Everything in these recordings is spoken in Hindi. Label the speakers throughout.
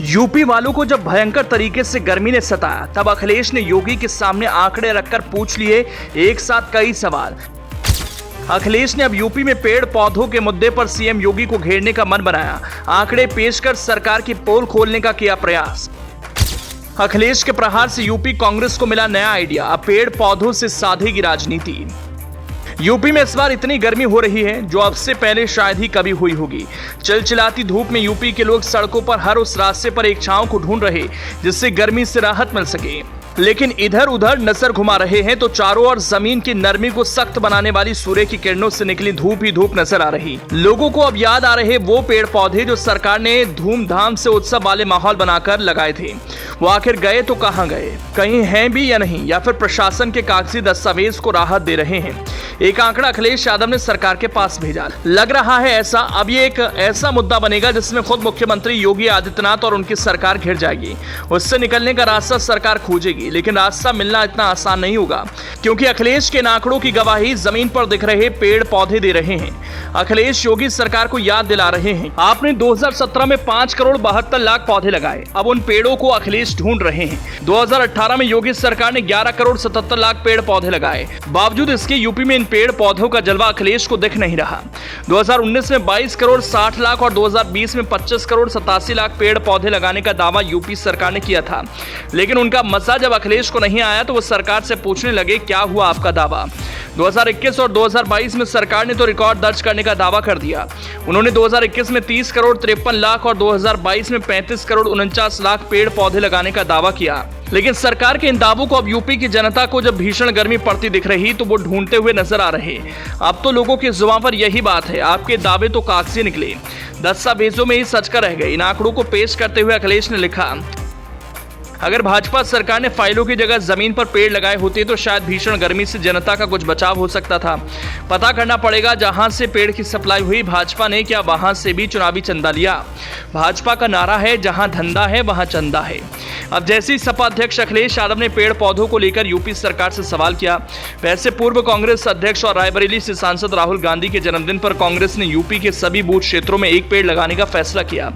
Speaker 1: यूपी वालों को जब भयंकर तरीके से गर्मी ने सताया, तब अखिलेश ने योगी के सामने आंकड़े रखकर पूछ लिए एक साथ कई सवाल। अखिलेश ने अब यूपी में पेड़ पौधों के मुद्दे पर सीएम योगी को घेरने का मन बनाया। आंकड़े पेश कर सरकार की पोल खोलने का किया प्रयास। अखिलेश के प्रहार से यूपी कांग्रेस को मिला नया आइडिया, अब पेड़ पौधों से साधेगी राजनीति। यूपी में इस बार इतनी गर्मी हो रही है जो अब से पहले शायद ही कभी हुई होगी। चिलचिलाती धूप में यूपी के लोग सड़कों पर हर उस रास्ते पर एक छांव को ढूंढ रहे जिससे गर्मी से राहत मिल सके, लेकिन इधर उधर नजर घुमा रहे हैं तो चारों ओर जमीन की नरमी को सख्त बनाने वाली सूर्य की किरणों से निकली धूप ही धूप नजर आ रही। लोगों को अब याद आ रहे वो पेड़ पौधे जो सरकार ने धूमधाम से उत्सव वाले माहौल बनाकर लगाए थे। वो आखिर गए तो कहां गए, कहीं हैं भी या नहीं, या फिर प्रशासन के कागजी दस्तावेज को राहत दे रहे हैं। एक आंकड़ा अखिलेश यादव ने सरकार के पास भेजा। लग रहा है ऐसा अब ये एक ऐसा मुद्दा बनेगा जिसमें खुद मुख्यमंत्री योगी आदित्यनाथ और उनकी सरकार घिर जाएगी। उससे निकलने का रास्ता सरकार खोजेगी, लेकिन रास्ता मिलना इतना आसान नहीं होगा, क्योंकि अखिलेश के आंकड़ों की गवाही जमीन पर दिख रहे पेड़ पौधे दे रहे हैं। अखिलेश योगी सरकार को याद दिला रहे हैं, आपने 2017 में 5 करोड़ 72 लाख पौधे लगाए, अब उन पेड़ों को अखिलेश ढूंढ रहे हैं। 2018 में योगी सरकार ने 11 करोड़ 77 लाख पेड़ पौधे लगाए, बावजूद इसके यूपी में इन पेड़ पौधों का जलवा अखिलेश को दिख नहीं रहा। 2019 में 22 करोड़ 60 लाख और 2020 में 25 करोड़ 87 लाख पेड़ पौधे लगाने का दावा यूपी सरकार ने किया था, लेकिन उनका मजा जब अखिलेश को नहीं आया तो वो सरकार से पूछने लगे क्या हुआ आपका दावा। 2021 और 2022 में सरकार ने तो रिकॉर्ड दर्ज करने का दावा कर दिया। उन्होंने 2021 में 30 करोड़ 53 लाख और 2022 में 35 करोड़ 49 लाख पेड़ पौधे लगाने का दावा किया, लेकिन सरकार के इन दावों को अब यूपी की जनता को जब भीषण गर्मी पड़ती दिख रही तो वो ढूंढते हुए नजर आ रहे। अब तो लोगों की जुबान पर यही बात है, आपके दावे तो कागजी निकले, दस्तावेजों में ही सच कर रह गए। इन आंकड़ों को पेश करते हुए अखिलेश ने लिखा, अगर भाजपा सरकार ने फाइलों की जगह जमीन पर पेड़ लगाए होते तो शायद भीषण गर्मी से जनता का कुछ बचाव हो सकता था। पता करना पड़ेगा जहां से पेड़ की सप्लाई हुई, भाजपा ने क्या वहां से भी चुनावी चंदा लिया। भाजपा का नारा है जहां धंधा है वहां चंदा है। अब जैसे ही सपा अध्यक्ष अखिलेश यादव ने पेड़ पौधों को लेकर यूपी सरकार से सवाल किया, वैसे पूर्व कांग्रेस अध्यक्ष और रायबरेली से सांसद राहुल गांधी के जन्मदिन पर कांग्रेस ने यूपी के सभी बूथ क्षेत्रों में एक पेड़ लगाने का फैसला किया।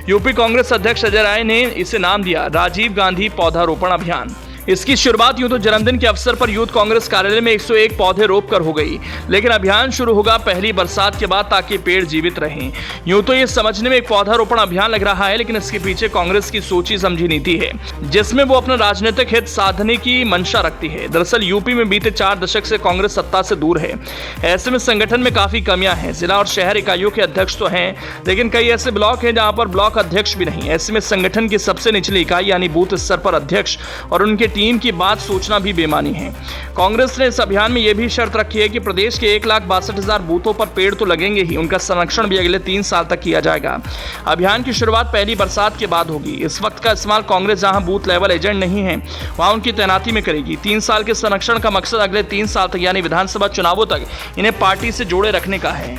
Speaker 1: यूपी कांग्रेस अध्यक्ष अजय राय ने इसे नाम दिया राजीव गांधी पौधारोपण अभियान। इसकी शुरुआत यूं तो जन्मदिन के अवसर पर यूथ कांग्रेस कार्यालय में 101 पौधे रोपकर हो गई, लेकिन अभियान शुरू होगा पहली बरसात के बाद ताकि पेड़ जीवित रहें। यूं तो ये समझने में एक पौधारोपण अभियान लग रहा है, लेकिन इसके पीछे कांग्रेस की सोची समझी नीति है, जिसमें वो अपना राजनीतिक हित साधने की मंशा रखती है। दरअसल यूपी में बीते 4 दशक से कांग्रेस सत्ता से दूर है। ऐसे में संगठन में काफी कमियां हैं। जिला और शहर इकाइयों के अध्यक्ष तो हैं, लेकिन कई ऐसे ब्लॉक हैं जहां पर ब्लॉक अध्यक्ष भी नहीं। ऐसे में संगठन की सबसे निचली इकाई यानी बूथ स्तर पर अध्यक्ष और उनके टीम की बात सोचना भी बेमानी है। कांग्रेस ने इस अभियान में यह भी शर्त रखी है कि प्रदेश के 1,62,000 बूथों पर पेड़ तो लगेंगे ही, उनका संरक्षण भी अगले 3 साल तक किया जाएगा। अभियान की शुरुआत पहली बरसात के बाद होगी। इस वक्त का इस्तेमाल कांग्रेस जहां बूथ लेवल एजेंट नहीं है वहां उनकी तैनाती में करेगी। 3 साल के संरक्षण का मकसद अगले 3 साल तक यानी विधानसभा चुनावों तक इन्हें पार्टी से जोड़े रखने का है।